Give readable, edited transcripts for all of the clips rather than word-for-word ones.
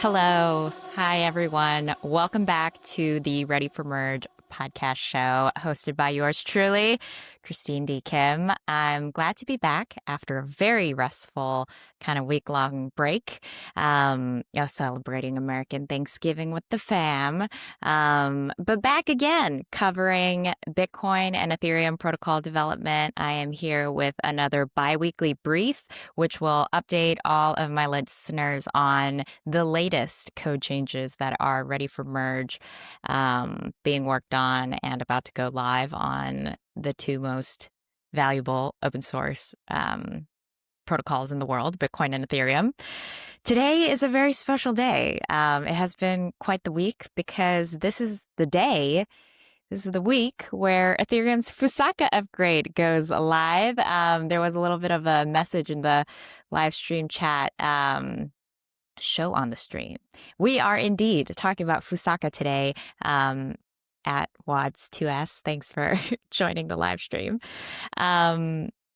Hello. Hi, everyone. Welcome back to the Ready for Merge podcast show hosted by yours truly, Christine D. Kim. I'm glad to be back after a very restful kind of week-long break, celebrating American Thanksgiving with the fam, but back again covering Bitcoin and Ethereum protocol development. I am here with another bi-weekly brief, which will update all of my listeners on the latest code changes that are ready for merge, being worked on and about to go live on the two most valuable open source protocols in the world, Bitcoin and Ethereum. Today is a very special day. It has been quite the week because this is the week where Ethereum's Fusaka upgrade goes live. There was a little bit of a message in the live stream chat show on the stream. We are indeed talking about Fusaka today at WADS2S. Thanks for joining the live stream.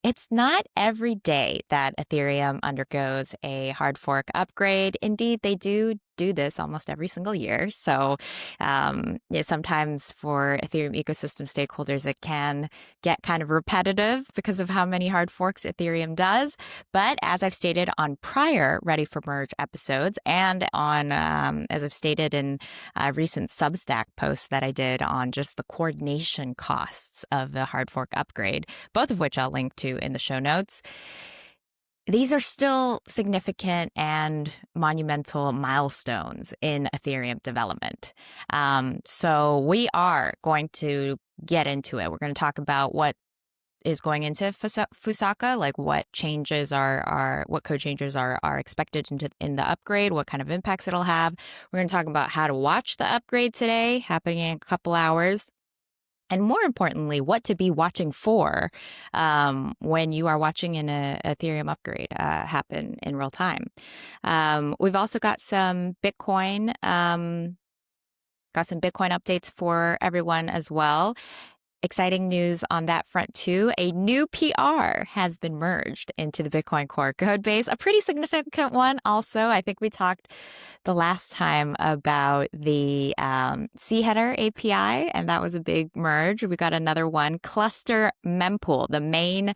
It's not every day that Ethereum undergoes a hard fork upgrade. Indeed, they do this almost every single year. So sometimes for Ethereum ecosystem stakeholders, it can get kind of repetitive because of how many hard forks Ethereum does. But as I've stated on prior Ready for Merge episodes and on, as I've stated in a recent Substack post that I did on just the coordination costs of the hard fork upgrade, both of which I'll link to in the show notes, these are still significant and monumental milestones in Ethereum development. So we are going to get into it. We're going to talk about what is going into Fusaka, like what changes what code changes are expected in the upgrade, what kind of impacts it'll have. We're going to talk about how to watch the upgrade today, happening in a couple hours. And more importantly, what to be watching for when you are watching an Ethereum upgrade happen in real time. We've also got some Bitcoin updates for everyone as well. Exciting news on that front too. A new PR has been merged into the Bitcoin Core code base, a pretty significant one also. I think we talked the last time about the C header API, and that was a big merge. We got another one, Cluster Mempool, the main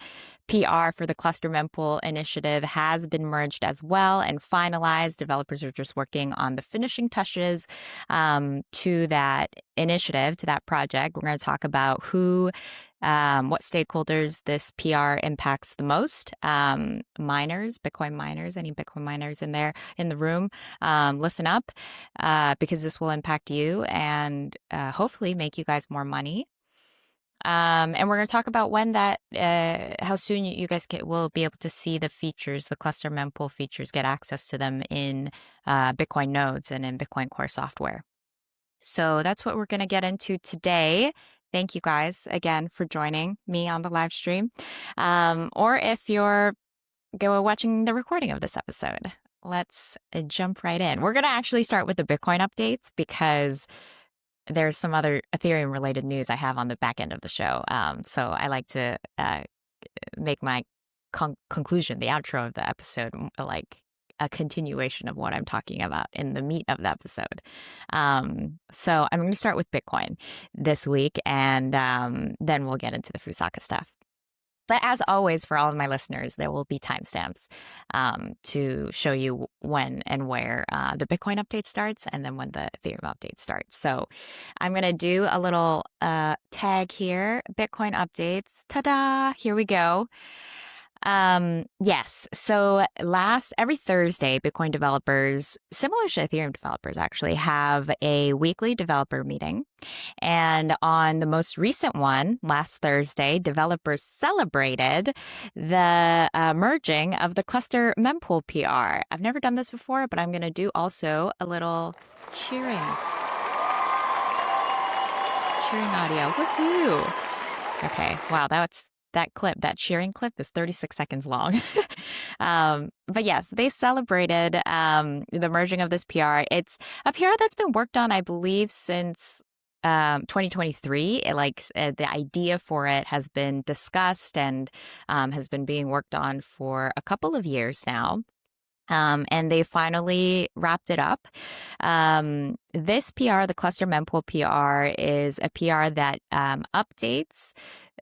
PR for the Cluster Mempool initiative has been merged as well and finalized. Developers are just working on the finishing touches to that initiative, to that project. We're going to talk about what stakeholders this PR impacts the most. Miners, Bitcoin miners, any Bitcoin miners in the room, listen up because this will impact you and hopefully make you guys more money. And we're going to talk about when how soon you guys will be able to see the features, the Cluster Mempool features, get access to them in Bitcoin nodes and in Bitcoin Core software. So that's what we're going to get into today. Thank you guys again for joining me on the live stream. Or if you're watching the recording of this episode, let's jump right in. We're going to actually start with the Bitcoin updates because there's some other Ethereum related news I have on the back end of the show. So I like to make my conclusion, the outro of the episode, like a continuation of what I'm talking about in the meat of the episode. So I'm going to start with Bitcoin this week, and then we'll get into the Fusaka stuff. But as always, for all of my listeners, there will be timestamps to show you when and where the Bitcoin update starts and then when the Ethereum update starts. So I'm going to do a little tag here, Bitcoin updates. Ta-da! Here we go. Yes. So every Thursday, Bitcoin developers, similar to Ethereum developers actually, have a weekly developer meeting. And on the most recent one, last Thursday, developers celebrated the merging of the Cluster Mempool PR. I've never done this before, but I'm going to do also a little cheering audio. Woohoo! Okay. Wow. That cheering clip is 36 seconds long. But yes, they celebrated the merging of this PR. It's a PR that's been worked on, I believe, since 2023. The idea for it has been discussed and has been being worked on for a couple of years now. And they finally wrapped it up. This PR, the Cluster Mempool PR, is a PR that updates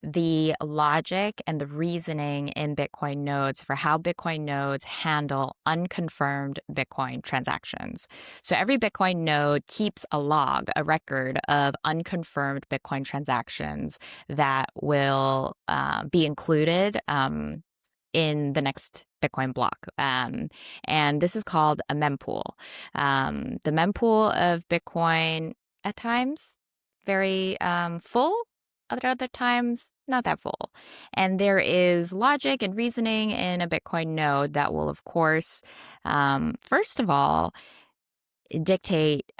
the logic and the reasoning in Bitcoin nodes for how Bitcoin nodes handle unconfirmed Bitcoin transactions. So every Bitcoin node keeps a log, a record of unconfirmed Bitcoin transactions that will be included in the next Bitcoin block. And this is called a mempool. The mempool of Bitcoin at times very full, other times not that full. And there is logic and reasoning in a Bitcoin node that will, of course, first of all, dictate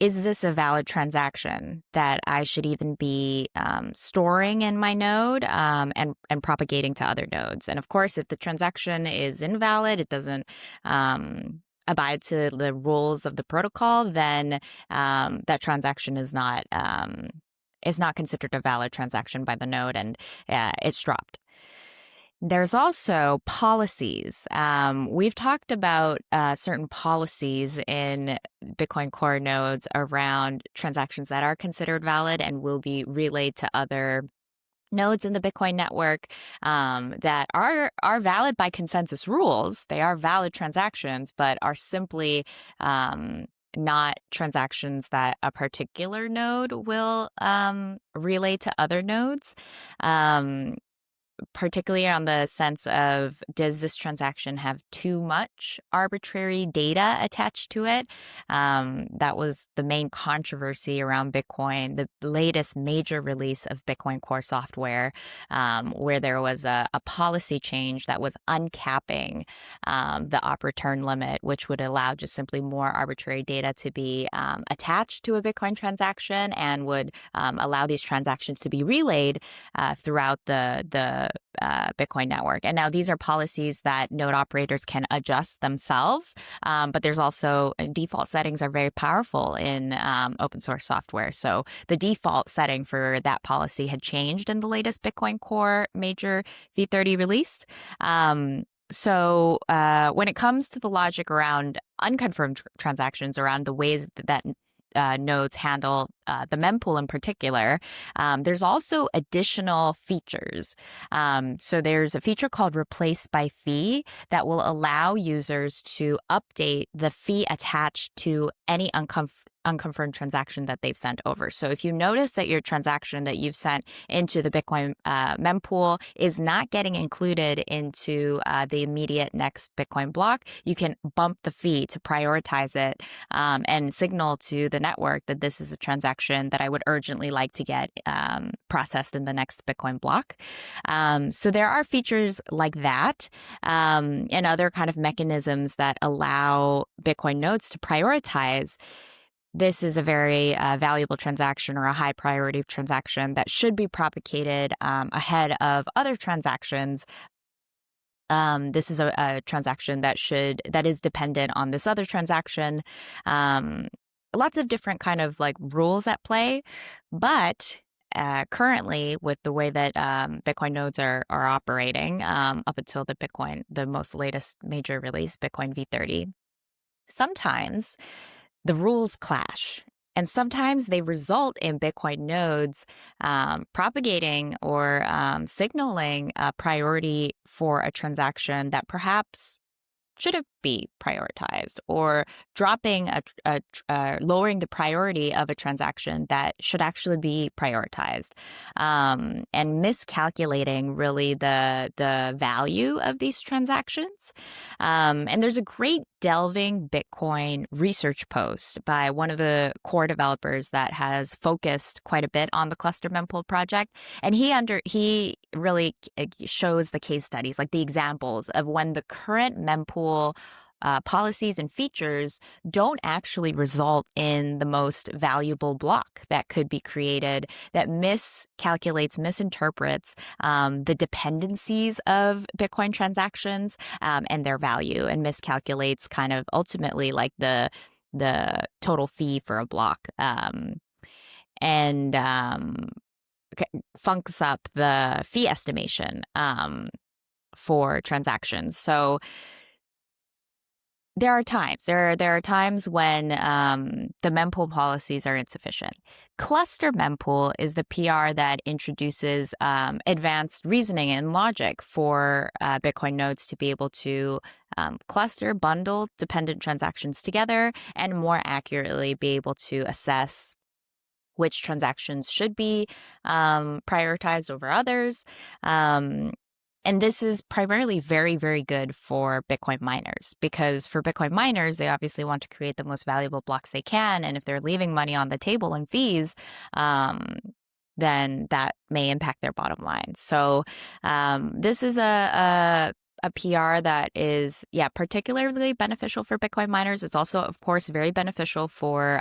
is this a valid transaction that I should even be storing in my node and propagating to other nodes? And of course, if the transaction is invalid, it doesn't abide to the rules of the protocol, then that transaction is not considered a valid transaction by the node, and it's dropped. There's also policies. We've talked about certain policies in Bitcoin Core nodes around transactions that are considered valid and will be relayed to other nodes in the Bitcoin network that are valid by consensus rules. They are valid transactions, but are simply not transactions that a particular node will relay to other nodes. Particularly on the sense of, does this transaction have too much arbitrary data attached to it? That was the main controversy around Bitcoin, the latest major release of Bitcoin Core software, where there was a policy change that was uncapping the op return limit, which would allow just simply more arbitrary data to be attached to a Bitcoin transaction and would allow these transactions to be relayed throughout the Bitcoin network. And now these are policies that node operators can adjust themselves, but there's also default settings are very powerful in open source software. So the default setting for that policy had changed in the latest Bitcoin Core major V30 release. So when it comes to the logic around unconfirmed transactions, around the ways that nodes handle the mempool in particular, there's also additional features. So there's a feature called Replace by Fee that will allow users to update the fee attached to any unconfirmed transaction that they've sent over. So if you notice that your transaction that you've sent into the Bitcoin mempool is not getting included into the immediate next Bitcoin block, you can bump the fee to prioritize it and signal to the network that this is a transaction that I would urgently like to get processed in the next Bitcoin block. So there are features like that and other kind of mechanisms that allow Bitcoin nodes to prioritize. This is a very valuable transaction or a high priority transaction that should be propagated ahead of other transactions. This is a transaction that is dependent on this other transaction. Lots of different kind of like rules at play, but currently with the way that Bitcoin nodes are operating up until the most latest major release, Bitcoin V30, sometimes the rules clash. And sometimes they result in Bitcoin nodes propagating or signaling a priority for a transaction that perhaps shouldn't be prioritized, or dropping lowering the priority of a transaction that should actually be prioritized, and miscalculating really the value of these transactions. And there's a great delving Bitcoin research post by one of the core developers that has focused quite a bit on the Cluster Mempool project, and he really shows the case studies, like the examples of when the current mempool policies and features don't actually result in the most valuable block that could be created, that misinterprets the dependencies of Bitcoin transactions and their value, and miscalculates kind of ultimately like the total fee for a block, and funks up the fee estimation for transactions. So There are times. There are times when the mempool policies are insufficient. Cluster mempool is the PR that introduces advanced reasoning and logic for Bitcoin nodes to be able to cluster, bundle dependent transactions together, and more accurately be able to assess which transactions should be prioritized over others. And this is primarily very, very good for Bitcoin miners, because for Bitcoin miners, they obviously want to create the most valuable blocks they can. And if they're leaving money on the table in fees, then that may impact their bottom line. So this is a PR that is, particularly beneficial for Bitcoin miners. It's also, of course, very beneficial for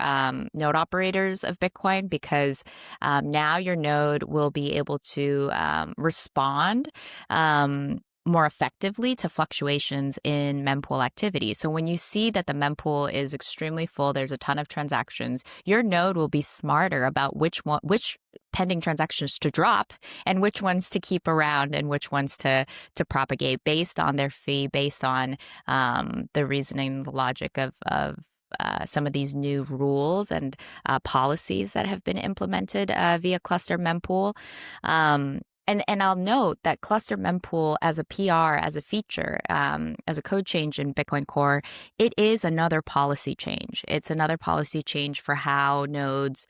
node operators of Bitcoin, because now your node will be able to respond more effectively to fluctuations in mempool activity. So when you see that the mempool is extremely full, there's a ton of transactions, your node will be smarter about which pending transactions to drop and which ones to keep around and which ones to propagate based on their fee, based on the reasoning, the logic of some of these new rules and policies that have been implemented via Cluster Mempool. And I'll note that Cluster Mempool as a PR, as a feature, as a code change in Bitcoin Core, it is another policy change. It's another policy change for how nodes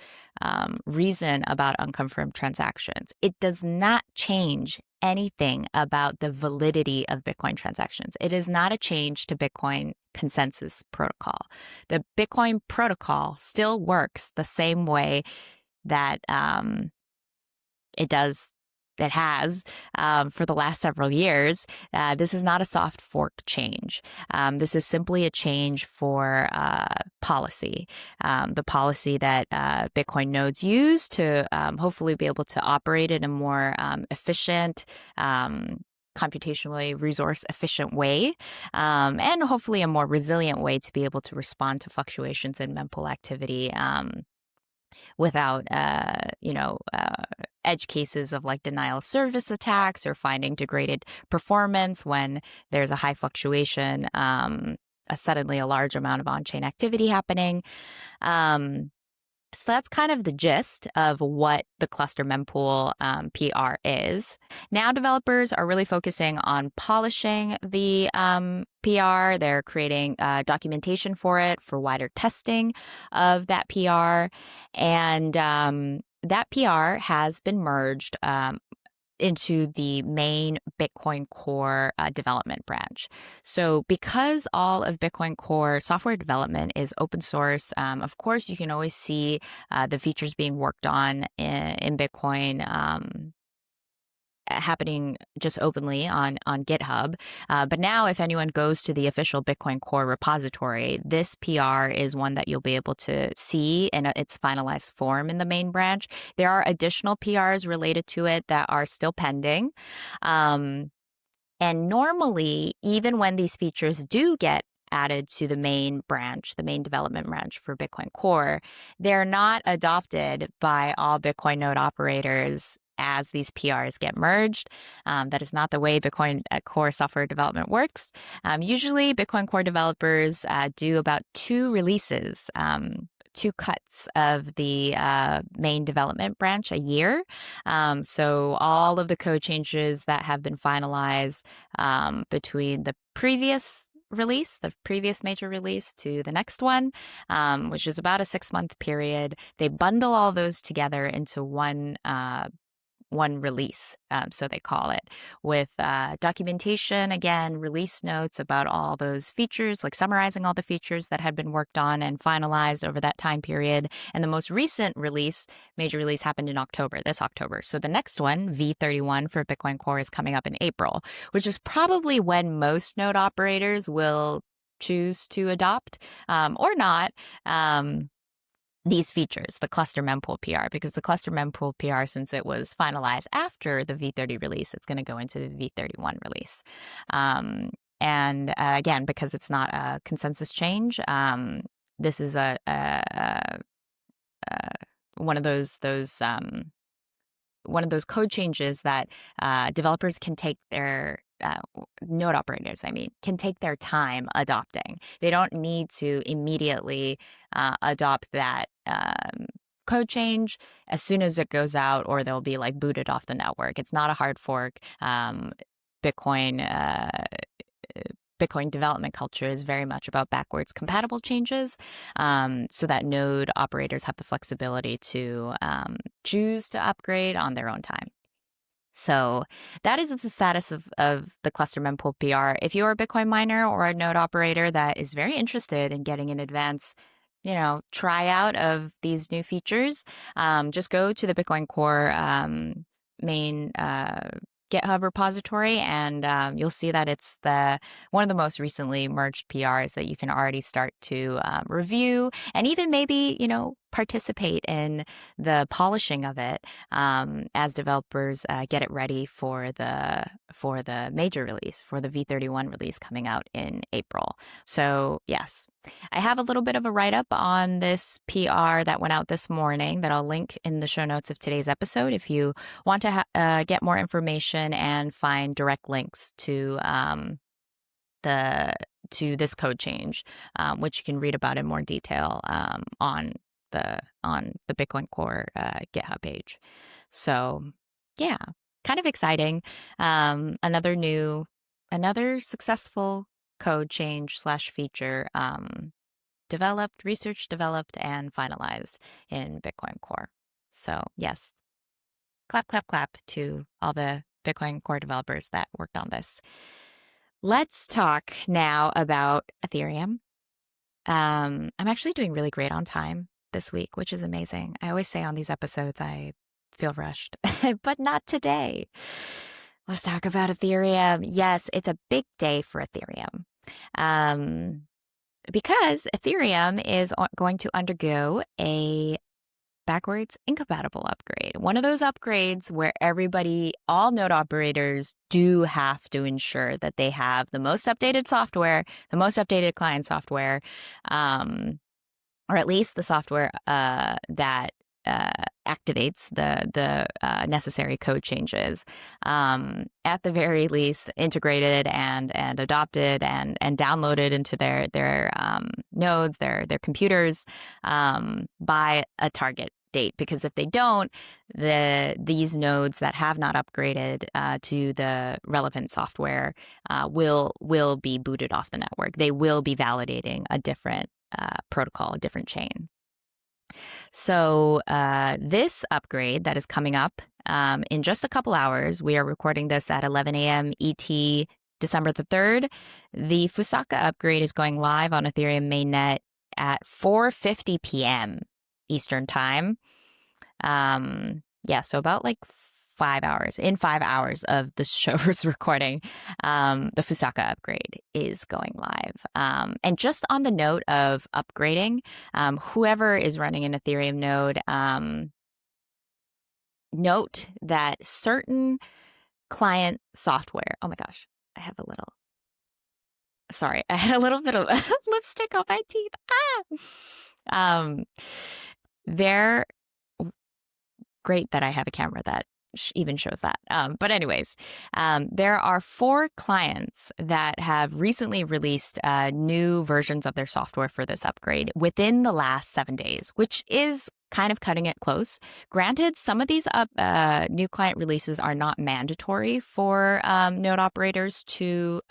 reason about unconfirmed transactions. It does not change anything about the validity of Bitcoin transactions. It is not a change to Bitcoin consensus protocol. The Bitcoin protocol still works the same way that it has for the last several years. This is not a soft fork change. This is simply a change for policy, the policy that Bitcoin nodes use to hopefully be able to operate in a more efficient, computationally resource efficient way, and hopefully a more resilient way to be able to respond to fluctuations in mempool activity without, edge cases of like denial of service attacks or finding degraded performance when there's a high fluctuation, suddenly a large amount of on-chain activity happening. So that's kind of the gist of what the Cluster Mempool PR is. Now developers are really focusing on polishing the PR. They're creating documentation for it, for wider testing of that PR. And that PR has been merged into the main Bitcoin Core development branch. So because all of Bitcoin Core software development is open source, of course, you can always see the features being worked on in Bitcoin happening just openly on GitHub. But now if anyone goes to the official Bitcoin Core repository, this PR is one that you'll be able to see in its finalized form in the main branch. There are additional PRs related to it that are still pending. And normally, even when these features do get added to the main branch, the main development branch for Bitcoin Core, they're not adopted by all Bitcoin node operators as these PRs get merged. That is not the way Bitcoin Core software development works. Usually, Bitcoin Core developers do about 2 releases, 2 cuts of the main development branch a year. So all of the code changes that have been finalized between the previous release, the previous major release, to the next one, which is about a 6-month period, they bundle all those together into one release, so they call it, with documentation, again, release notes about all those features, like summarizing all the features that had been worked on and finalized over that time period. And the most recent release, major release, happened in October, this October. So the next one, V31 for Bitcoin Core, is coming up in April, which is probably when most node operators will choose to adopt or not these features, the Cluster Mempool PR, because the Cluster Mempool PR, since it was finalized after the V30 release, it's going to go into the V31 release. And again, because it's not a consensus change, this is one of those one of those code changes that developers can take their node operators, I mean, can take their time adopting. They don't need to immediately adopt that code change as soon as it goes out, or they'll be like booted off the network. It's not a hard fork. Bitcoin Bitcoin development culture is very much about backwards compatible changes, so that node operators have the flexibility to choose to upgrade on their own time. So that is the status of the Cluster Mempool PR. If you're a Bitcoin miner or a node operator that is very interested in getting an advance, tryout of these new features, just go to the Bitcoin Core main GitHub repository, and you'll see that it's one of the most recently merged PRs that you can already start to review, and even maybe participate in the polishing of it as developers get it ready for the major release, for the V31 release coming out in April. So yes, I have a little bit of a write-up on this PR that went out this morning that I'll link in the show notes of today's episode if you want to get more information and find direct links to this code change, which you can read about in more detail on the Bitcoin Core GitHub page. So yeah, kind of exciting. Another successful code change / feature researched, developed, and finalized in Bitcoin Core. So yes, clap, clap, clap to all the Bitcoin Core developers that worked on this. Let's talk now about Ethereum. I'm actually doing really great on time this week, which is amazing. I always say on these episodes I feel rushed, but not today. Let's talk about Ethereum. Yes, it's a big day for Ethereum. Because Ethereum is going to undergo a backwards incompatible upgrade. One of those upgrades where all node operators do have to ensure that they have the most updated software, the most updated client software, or at least the software that activates the necessary code changes, at the very least integrated and adopted and downloaded into their nodes, their computers, by a target date. Because if they don't, these nodes that have not upgraded to the relevant software will be booted off the network. They will be validating a different protocol, a different chain. So this upgrade that is coming up in just a couple hours, we are recording this at 11 a.m. ET, December the 3rd. The Fusaka upgrade is going live on Ethereum Mainnet at 4:50 p.m. Eastern Time. So about like 5 hours. In 5 hours of the show's recording, the Fusaka upgrade is going live. And just on the note of upgrading, whoever is running an Ethereum node, note that certain client software. Oh my gosh, I had a little bit of lipstick on my teeth. They're great that I have a camera that even shows that. But anyways, there are 4 clients that have recently released new versions of their software for this upgrade within the last 7 days, which is kind of cutting it close. Granted, some of these new client releases are not mandatory for node operators to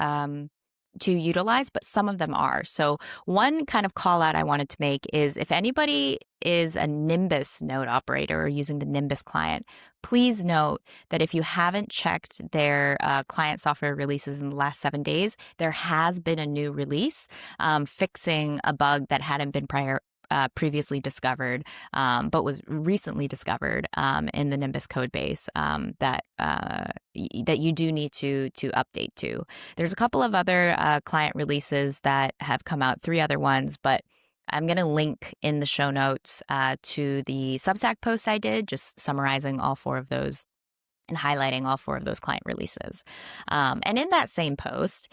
utilize, but some of them are. So one kind of call out I wanted to make is if anybody is a Nimbus node operator or using the Nimbus client, please note that if you haven't checked their client software releases in the last 7 days, there has been a new release fixing a bug that hadn't been previously discovered, but was recently discovered in the Nimbus code base that you do need to update to. There's a couple of other client releases that have come out, 3 other ones, but I'm going to link in the show notes to the Substack post I did, just summarizing all 4 of those and highlighting all 4 of those client releases. And in that same post,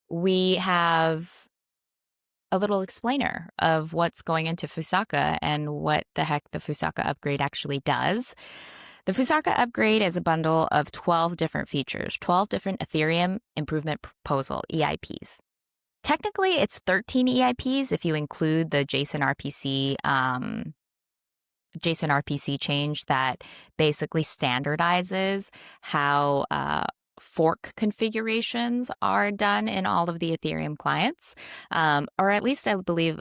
we have a little explainer of what's going into Fusaka and what the heck the Fusaka upgrade actually does. The Fusaka upgrade is a bundle of 12 different features, 12 different Ethereum Improvement Proposal, EIPs. Technically, it's 13 EIPs if you include the JSON RPC change that basically standardizes how fork configurations are done in all of the Ethereum clients, or at least I believe.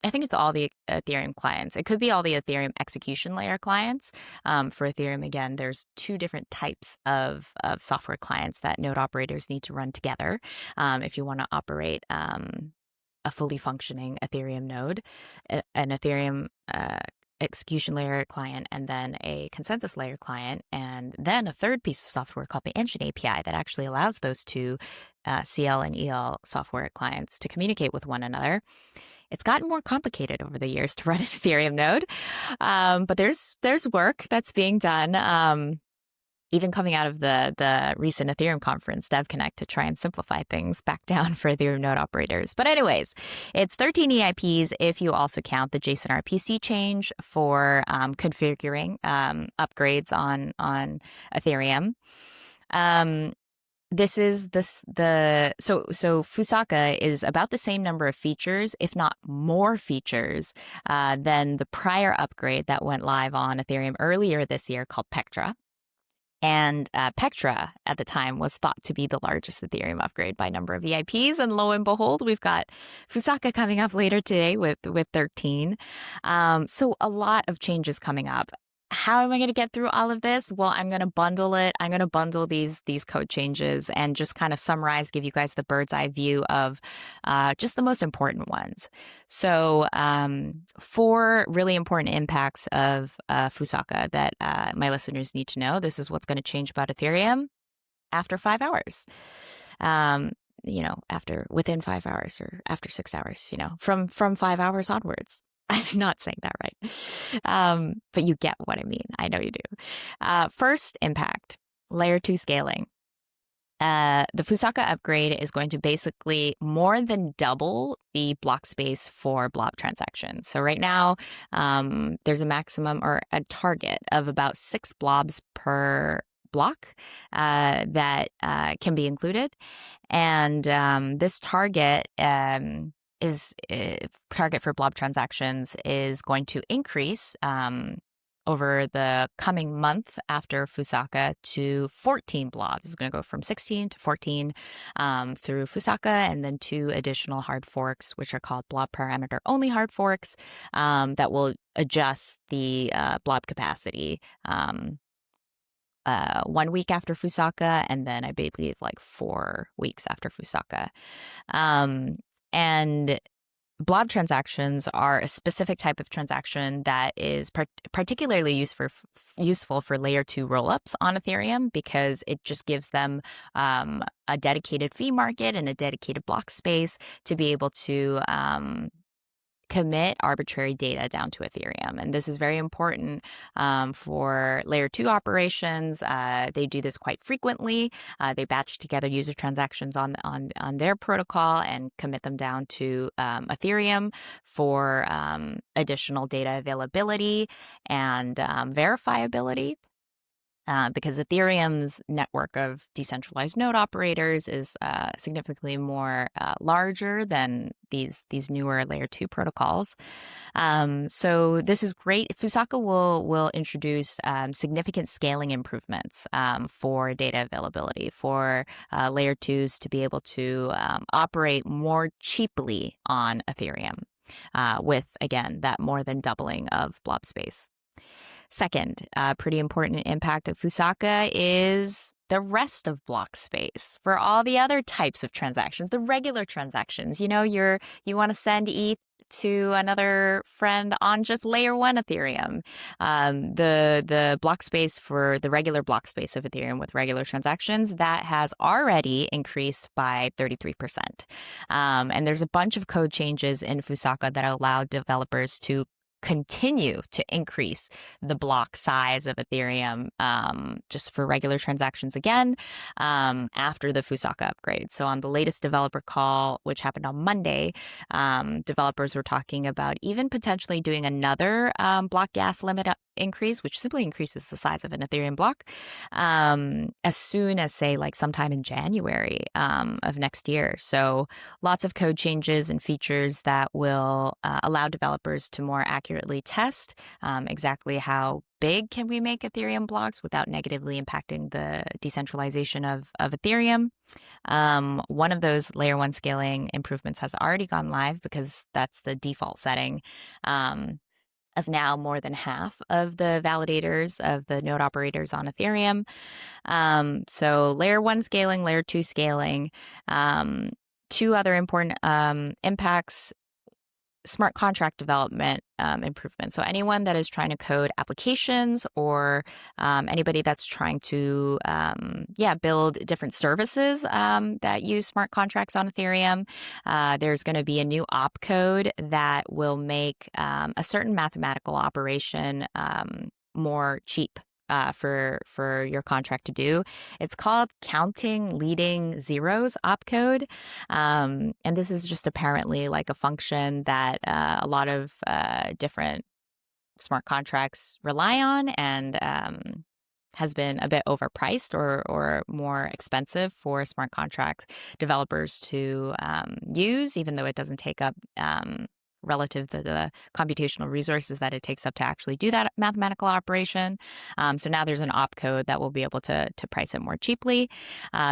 I think it's all the Ethereum clients. It could be all the Ethereum execution layer clients. For Ethereum, again, there's two different types of software clients that node operators need to run together if you want to operate a fully functioning Ethereum node, an Ethereum execution layer client, and then a consensus layer client, and then a third piece of software called the engine API that actually allows those two CL and EL software clients to communicate with one another. It's gotten more complicated over the years to run an Ethereum node, but there's work that's being done. Even coming out of the recent Ethereum conference, DevConnect, to try and simplify things back down for Ethereum node operators. But anyways, it's 13 EIPs if you also count the JSON RPC change for configuring upgrades on Ethereum. So Fusaka is about the same number of features, if not more features, than the prior upgrade that went live on Ethereum earlier this year called Pectra. And Pectra at the time was thought to be the largest Ethereum upgrade by number of EIPs. And lo and behold, we've got Fusaka coming up later today with 13. So a lot of changes coming up. How am I going to get through all of this? Well, I'm going to bundle it. I'm going to bundle these code changes and just kind of summarize, give you guys the bird's eye view of just the most important ones. So 4 really important impacts of Fusaka that my listeners need to know. This is what's going to change about Ethereum after 5 hours. Within 5 hours or after 6 hours, from 5 hours onwards. I'm not saying that right. But you get what I mean. I know you do. First impact, layer 2 scaling. The Fusaka upgrade is going to basically more than double the block space for blob transactions. So right now, there's a maximum or a target of about 6 blobs per block that can be included. And this target target for blob transactions is going to increase over the coming month after Fusaka to 14 blobs. It's going to go from 16 to 14 through Fusaka, and then 2 additional hard forks, which are called blob parameter only hard forks, that will adjust the blob capacity 1 week after Fusaka, and then I believe like 4 weeks after Fusaka. And blob transactions are a specific type of transaction that is particularly useful for layer 2 rollups on Ethereum, because it just gives them a dedicated fee market and a dedicated block space to be able to commit arbitrary data down to Ethereum. And this is very important for layer 2 operations. They do this quite frequently. They batch together user transactions on their protocol and commit them down to Ethereum for additional data availability and verifiability. Because Ethereum's network of decentralized node operators is significantly more larger than these newer layer 2 protocols. So this is great. Fusaka will introduce significant scaling improvements for data availability, for layer 2s to be able to operate more cheaply on Ethereum with, again, that more than doubling of blob space. Second, pretty important impact of Fusaka is the rest of block space for all the other types of transactions, the regular transactions. You want to send ETH to another friend on just layer 1 Ethereum. The block space for the regular block space of Ethereum with regular transactions, that has already increased by 33%. And there's a bunch of code changes in Fusaka that allow developers to continue to increase the block size of Ethereum just for regular transactions again after the Fusaka upgrade. So on the latest developer call, which happened on Monday, developers were talking about even potentially doing another block gas limit increase, which simply increases the size of an Ethereum block, as soon as, say, like sometime in January of next year. So lots of code changes and features that will allow developers to more accurately test exactly how big can we make Ethereum blocks without negatively impacting the decentralization of Ethereum. One of those layer one scaling improvements has already gone live because that's the default setting of now more than half of the validators of the node operators on Ethereum. So layer one scaling, layer two scaling. Two other important impacts: smart contract development improvements. So anyone that is trying to code applications or anybody that's trying to build different services that use smart contracts on Ethereum, there's going to be a new opcode that will make a certain mathematical operation more cheap for your contract to do. It's called counting leading zeros opcode. And this is just apparently like a function that a lot of different smart contracts rely on and has been a bit overpriced or more expensive for smart contract developers to use, even though it doesn't take up relative to the computational resources that it takes up to actually do that mathematical operation. So now there's an opcode that will be able to price it more cheaply.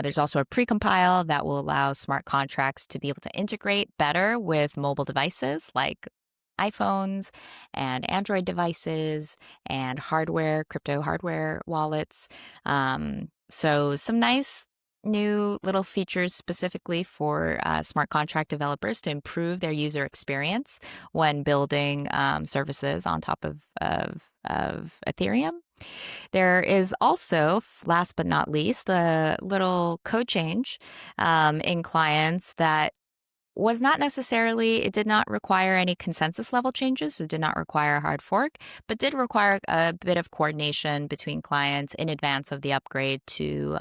There's also a precompile that will allow smart contracts to be able to integrate better with mobile devices like iPhones and Android devices and hardware, crypto hardware wallets. So some nice new little features specifically for smart contract developers to improve their user experience when building services on top of Ethereum. There is also, last but not least, a little code change in clients that was not necessarily, it did not require any consensus level changes, so it did not require a hard fork, but did require a bit of coordination between clients in advance of the upgrade to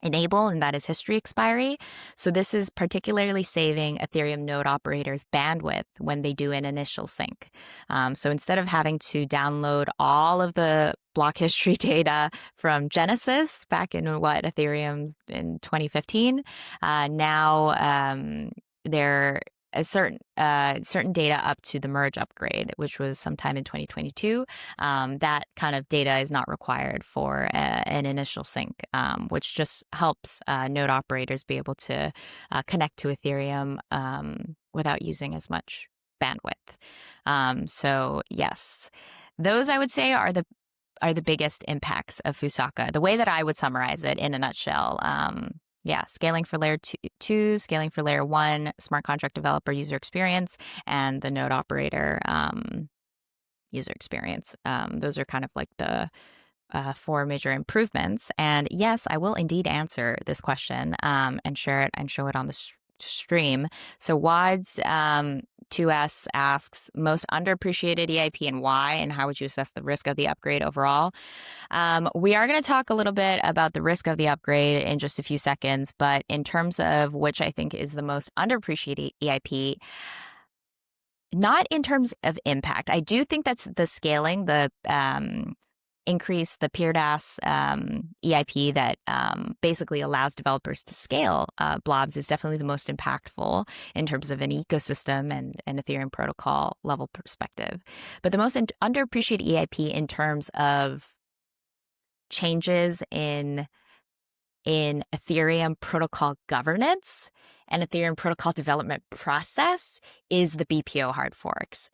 enable, and that is history expiry. So this is particularly saving Ethereum node operators bandwidth when they do an initial sync. So instead of having to download all of the block history data from Genesis back in Ethereum in 2015, now there a certain data up to the merge upgrade, which was sometime in 2022. That kind of data is not required for an initial sync, which just helps node operators be able to connect to Ethereum without using as much bandwidth. So yes, those I would say are the biggest impacts of Fusaka. The way that I would summarize it in a nutshell. Scaling for layer two, scaling for layer one, smart contract developer user experience, and the node operator user experience. Those are kind of like the four major improvements. And yes, I will indeed answer this question and share it and show it on the stream. So Wads 2S asks, most underappreciated EIP and why, and how would you assess the risk of the upgrade overall? We are going to talk a little bit about the risk of the upgrade in just a few seconds, but in terms of which I think is the most underappreciated EIP, not in terms of impact. I do think that's the scaling, the increase the PeerDAS EIP that basically allows developers to scale blobs is definitely the most impactful in terms of an ecosystem and an Ethereum protocol level perspective. But the most underappreciated EIP in terms of changes in Ethereum protocol governance and Ethereum protocol development process is the BPO hard forks.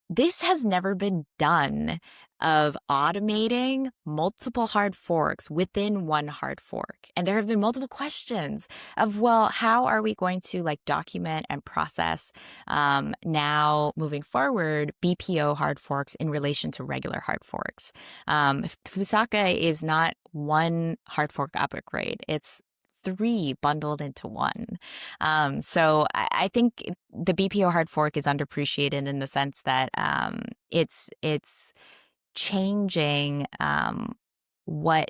This has never been done, of automating multiple hard forks within one hard fork. And there have been multiple questions of, well, how are we going to document and process now moving forward BPO hard forks in relation to regular hard forks? Fusaka is not one hard fork upgrade. It's three bundled into one. So I think the BPO hard fork is underappreciated in the sense that it's changing what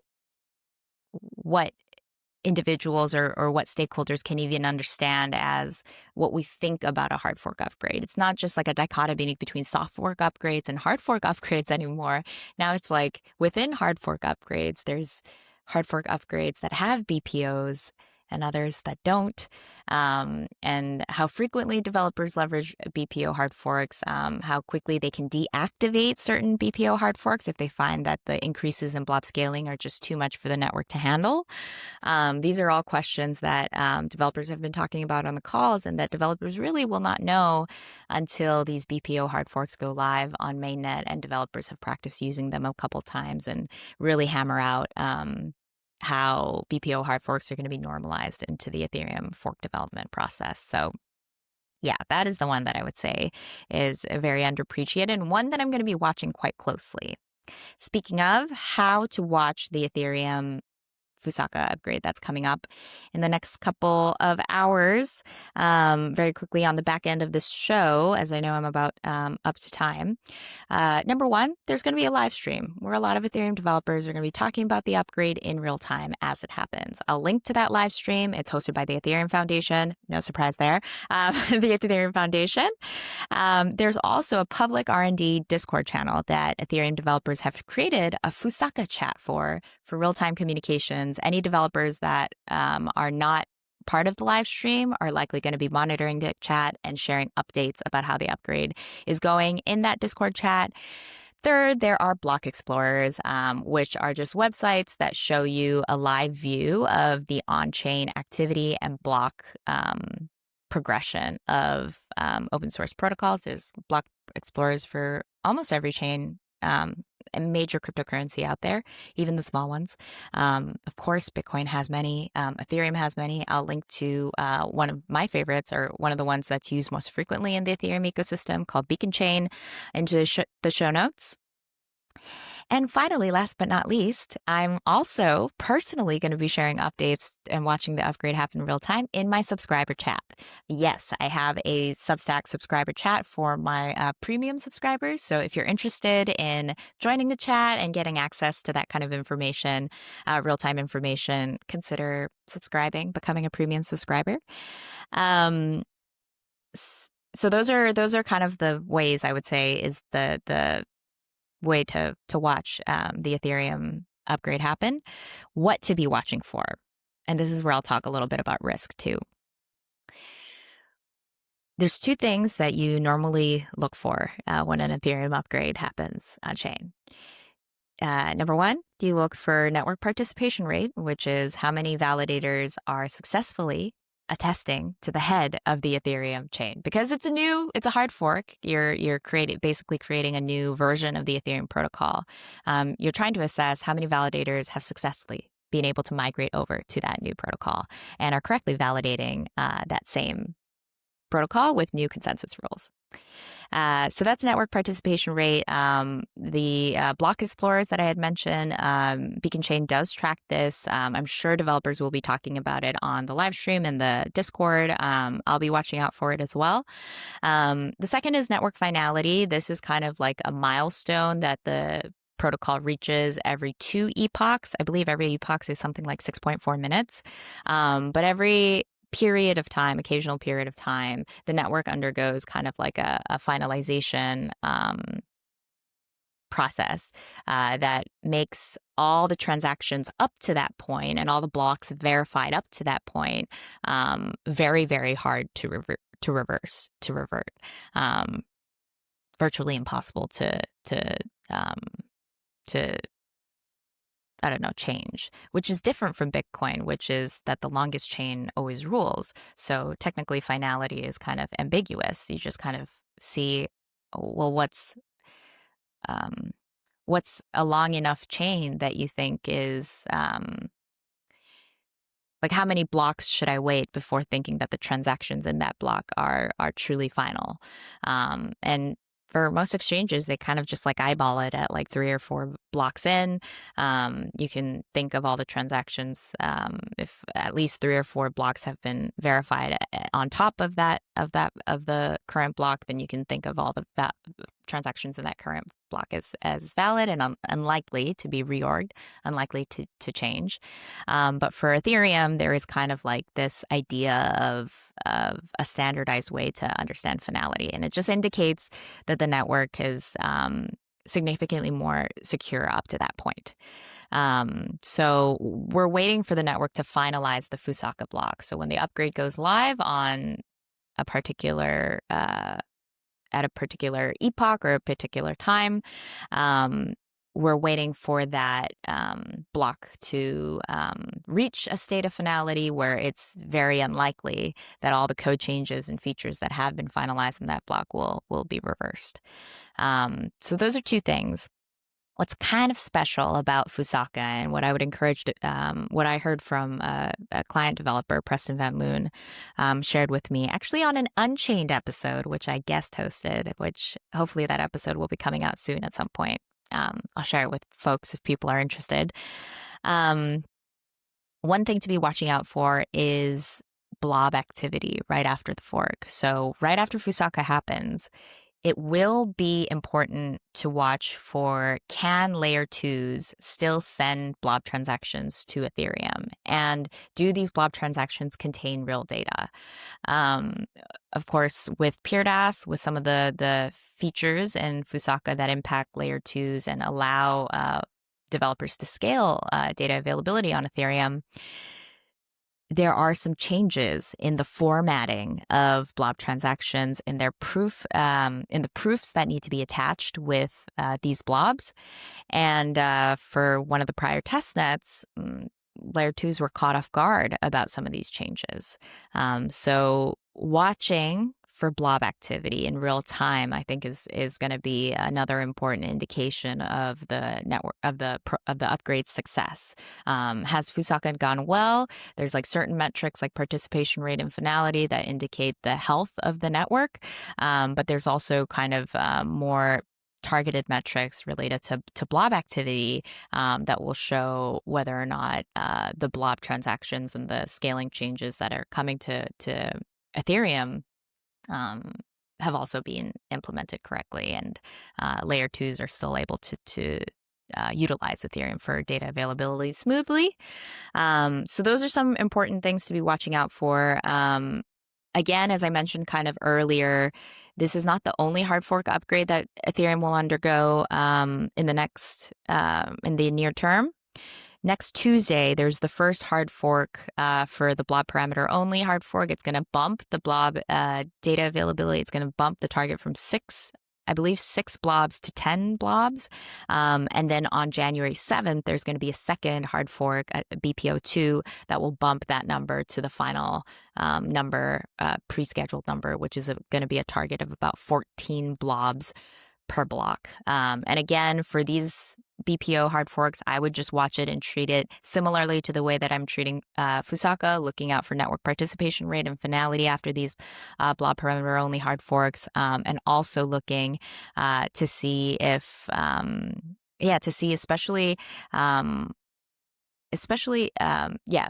individuals or what stakeholders can even understand as what we think about a hard fork upgrade. It's not just like a dichotomy between soft fork upgrades and hard fork upgrades anymore. Now it's like within hard fork upgrades, there's hard fork upgrades that have BPOs and others that don't, and how frequently developers leverage BPO hard forks, how quickly they can deactivate certain BPO hard forks if they find that the increases in blob scaling are just too much for the network to handle. These are all questions that developers have been talking about on the calls, and that developers really will not know until these BPO hard forks go live on mainnet and developers have practiced using them a couple times and really hammer out how BPO hard forks are going to be normalized into the Ethereum fork development process. So yeah, that is the one that I would say is very underappreciated and one that I'm going to be watching quite closely. Speaking of how to watch the Ethereum Fusaka upgrade that's coming up in the next couple of hours. Very quickly on the back end of this show, as I know I'm about up to time. Number one, there's going to be a live stream where a lot of Ethereum developers are going to be talking about the upgrade in real time as it happens. I'll link to that live stream. It's hosted by the Ethereum Foundation. No surprise there. The Ethereum Foundation. There's also a public R&D Discord channel that Ethereum developers have created a Fusaka chat for real-time communications. Any developers that are not part of the live stream are likely going to be monitoring the chat and sharing updates about how the upgrade is going in that Discord chat. Third, there are block explorers, which are just websites that show you a live view of the on-chain activity and block progression of open source protocols. There's block explorers for almost every chain, a major cryptocurrency out there, even the small ones. Of course, Bitcoin has many. Ethereum has many. I'll link to one of my favorites, or one of the ones that's used most frequently in the Ethereum ecosystem, called Beacon Chain, into the show notes. And finally, last but not least, I'm also personally going to be sharing updates and watching the upgrade happen in real time in my subscriber chat. Yes, I have a Substack subscriber chat for my premium subscribers. So if you're interested in joining the chat and getting access to that kind of information, real-time information, consider subscribing, becoming a premium subscriber. So those are kind of the ways I would say is the way to watch the Ethereum upgrade happen. What to be watching for. And this is where I'll talk a little bit about risk too. There's two things that you normally look for when an Ethereum upgrade happens on chain. Number one, you look for network participation rate, which is how many validators are successfully attesting to the head of the Ethereum chain. Because it's a hard fork. You're basically creating a new version of the Ethereum protocol. You're trying to assess how many validators have successfully been able to migrate over to that new protocol and are correctly validating that same protocol with new consensus rules. So that's network participation rate. The block explorers that I had mentioned, Beacon Chain does track this. I'm sure developers will be talking about it on the live stream and the Discord. I'll be watching out for it as well. The second is network finality. This is kind of like a milestone that the protocol reaches every 2 epochs. I believe every epoch is something like 6.4 minutes. But every period of time, occasional period of time, the network undergoes kind of like a finalization process that makes all the transactions up to that point and all the blocks verified up to that point very, very hard to revert. Virtually impossible to I don't know, change, which is different from Bitcoin, which is that the longest chain always rules. So technically finality is kind of ambiguous. You just kind of see, well, what's a long enough chain that you think is, like how many blocks should I wait before thinking that the transactions in that block are truly final? And for most exchanges, they kind of just like eyeball it at like 3 or 4 blocks in. You can think of all the transactions. If at least 3 or 4 blocks have been verified on top of the current block, then you can think of all the transactions in that current block as valid and unlikely to be reorged, unlikely to change. But for Ethereum, there is kind of like this idea of a standardized way to understand finality, and it just indicates that the network is significantly more secure up to that point. So we're waiting for the network to finalize the Fusaka block. So when the upgrade goes live on a particular at a particular epoch or a particular time, we're waiting for that block to reach a state of finality where it's very unlikely that all the code changes and features that have been finalized in that block will be reversed. So those are two things. What's kind of special about Fusaka, and what I would encourage what I heard from a client developer, Preston Van Loon, shared with me actually on an Unchained episode, which I guest hosted, which hopefully that episode will be coming out soon at some point. I'll share it with folks if people are interested. One thing to be watching out for is blob activity right after the fork. So right after Fusaka happens, it will be important to watch for, can layer 2s still send blob transactions to Ethereum? And do these blob transactions contain real data? Of course, with PeerDAS, with some of the features in Fusaka that impact layer 2s and allow developers to scale data availability on Ethereum, there are some changes in the formatting of blob transactions in their proof, in the proofs that need to be attached with these blobs. And for one of the prior testnets, layer 2s were caught off guard about some of these changes. So watching for blob activity in real time, I think is going to be another important indication of the network of the upgrade success. Has Fusaka gone well? There's like certain metrics like participation rate and finality that indicate the health of the network, but there's also kind of more targeted metrics related to blob activity that will show whether or not the blob transactions and the scaling changes that are coming to Ethereum have also been implemented correctly, and layer 2s are still able to utilize Ethereum for data availability smoothly. So those are some important things to be watching out for. Again, as I mentioned kind of earlier, this is not the only hard fork upgrade that Ethereum will undergo in the near term. Next Tuesday, there's the first hard fork for the blob parameter only hard fork. It's going to bump the blob data availability. It's going to bump the target from 6 blobs to 10 blobs. And then on January 7th, there's going to be a second hard fork at BPO2 that will bump that number to the final number, pre-scheduled number, which is going to be a target of about 14 blobs per block. And again, for these BPO hard forks, I would just watch it and treat it similarly to the way that I'm treating Fusaka, looking out for network participation rate and finality after these blob parameter only hard forks, and also looking to see if,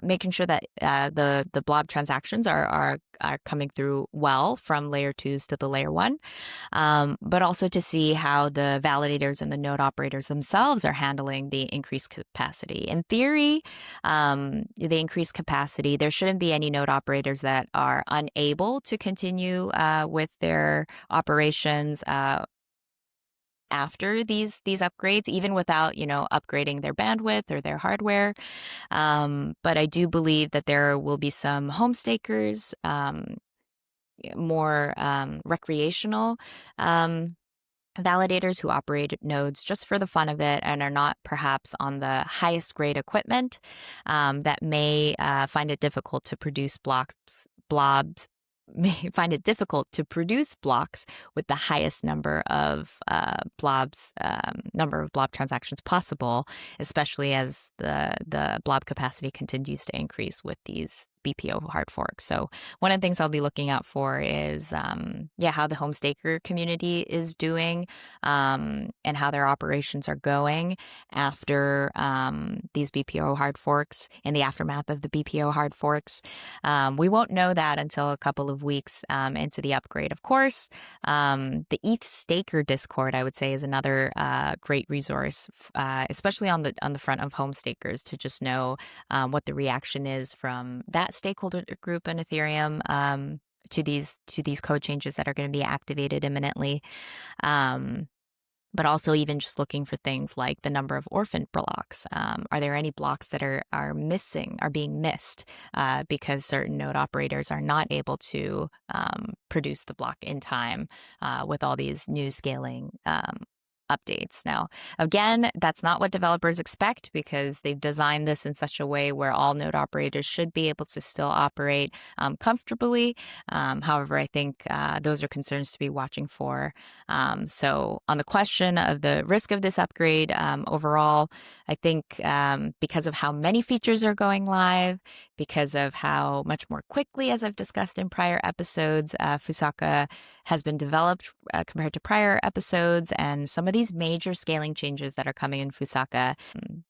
making sure that the blob transactions are coming through well from layer 2s to the layer 1, but also to see how the validators and the node operators themselves are handling the increased capacity. In theory, the increased capacity, there shouldn't be any node operators that are unable to continue with their operations after these upgrades, even without, upgrading their bandwidth or their hardware. But I do believe that there will be some home stakers, more recreational validators who operate nodes just for the fun of it and are not perhaps on the highest grade equipment, that may find it difficult to produce blobs may find it difficult to produce blocks with the highest number of blob transactions possible, especially as the blob capacity continues to increase with these BPO hard fork. So one of the things I'll be looking out for is, how the home staker community is doing, and how their operations are going after these BPO hard forks, in the aftermath of the BPO hard forks. We won't know that until a couple of weeks into the upgrade, of course. The ETH Staker Discord, I would say, is another great resource, especially on the front of home stakers, to just know what the reaction is from that stakeholder group in Ethereum to these code changes that are going to be activated imminently. But also even just looking for things like the number of orphan blocks. Are there any blocks that are being missed because certain node operators are not able to produce the block in time with all these new scaling updates. Now, again, that's not what developers expect, because they've designed this in such a way where all node operators should be able to still operate comfortably. However, I think those are concerns to be watching for. So on the question of the risk of this upgrade, overall, I think because of how many features are going live, because of how much more quickly, as I've discussed in prior episodes, Fusaka has been developed compared to prior episodes, and some of these major scaling changes that are coming in Fusaka,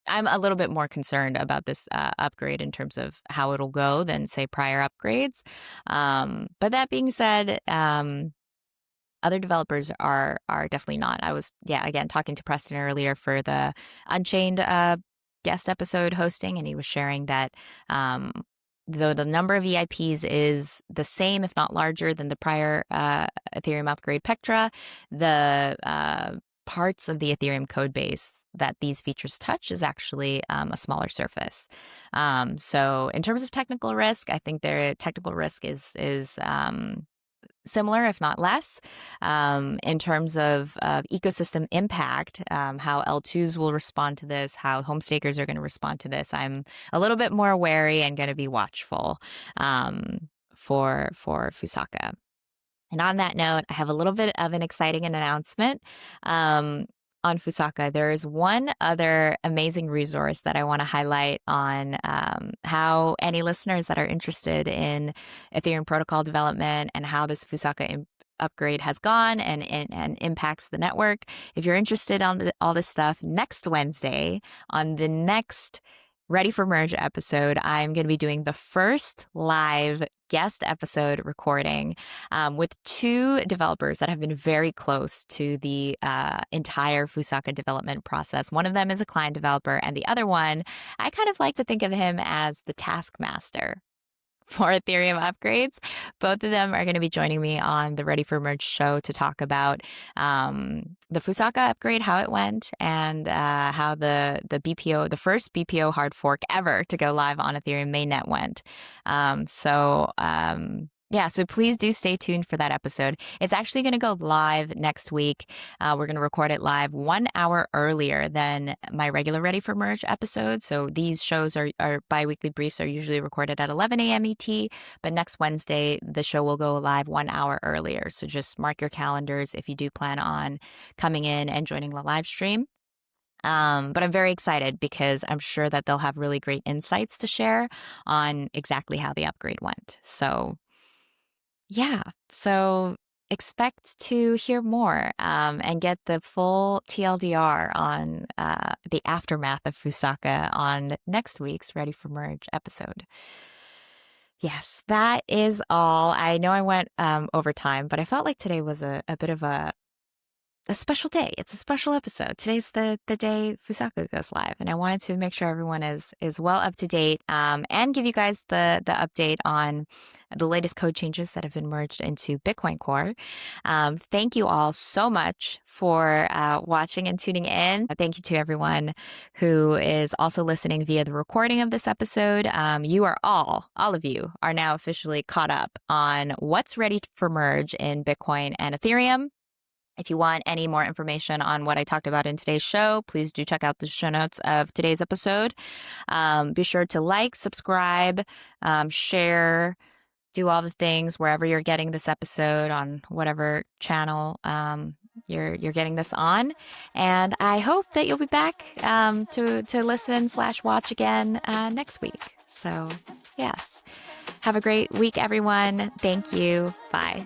I'm a little bit more concerned about this upgrade in terms of how it'll go than, say, prior upgrades. But that being said, other developers are definitely not. I was, again, talking to Preston earlier for the Unchained guest episode hosting, and he was sharing that though the number of EIPs is the same, if not larger, than the prior Ethereum upgrade Pectra, the parts of the Ethereum code base that these features touch is actually a smaller surface. So in terms of technical risk, I think their technical risk is similar, if not less. In terms of ecosystem impact, how L2s will respond to this, how home stakers are going to respond to this, I'm a little bit more wary and going to be watchful for Fusaka. And on that note, I have a little bit of an exciting announcement. On Fusaka, there is one other amazing resource that I want to highlight on how any listeners that are interested in Ethereum protocol development and how this Fusaka upgrade has gone and impacts the network. If you're interested on all this stuff, next Wednesday on the next Ready for Merge episode, I'm going to be doing the first live guest episode recording with two developers that have been very close to the entire Fusaka development process. One of them is a client developer, and the other one, I kind of like to think of him as the taskmaster for Ethereum upgrades. Both of them are going to be joining me on the Ready for Merge show to talk about the Fusaka upgrade, how it went, and how the BPO, the first BPO hard fork ever to go live on Ethereum Mainnet went. So please do stay tuned for that episode. It's actually going to go live next week. We're going to record it live 1 hour earlier than my regular Ready for Merge episode. So these shows are bi-weekly briefs are usually recorded at 11 a.m. ET, but next Wednesday, the show will go live 1 hour earlier. So just mark your calendars if you do plan on coming in and joining the live stream. But I'm very excited because I'm sure that they'll have really great insights to share on exactly how the upgrade went. So expect to hear more and get the full TLDR on the aftermath of Fusaka on next week's Ready for Merge episode. Yes, that is all. I know I went over time, but I felt like today was a bit of a special day. It's a special episode. Today's the day Fusaka goes live, and I wanted to make sure everyone is well up to date and give you guys the update on the latest code changes that have been merged into Bitcoin Core. Thank you all so much for watching and tuning in. Thank you to everyone who is also listening via the recording of this episode. You are all of you are now officially caught up on what's ready for merge in Bitcoin and Ethereum. If you want any more information on what I talked about in today's show, please do check out the show notes of today's episode. Be sure to like, subscribe, share, do all the things wherever you're getting this episode on whatever channel you're getting this on. And I hope that you'll be back to listen/watch again next week. So yes. Have a great week, everyone. Thank you. Bye.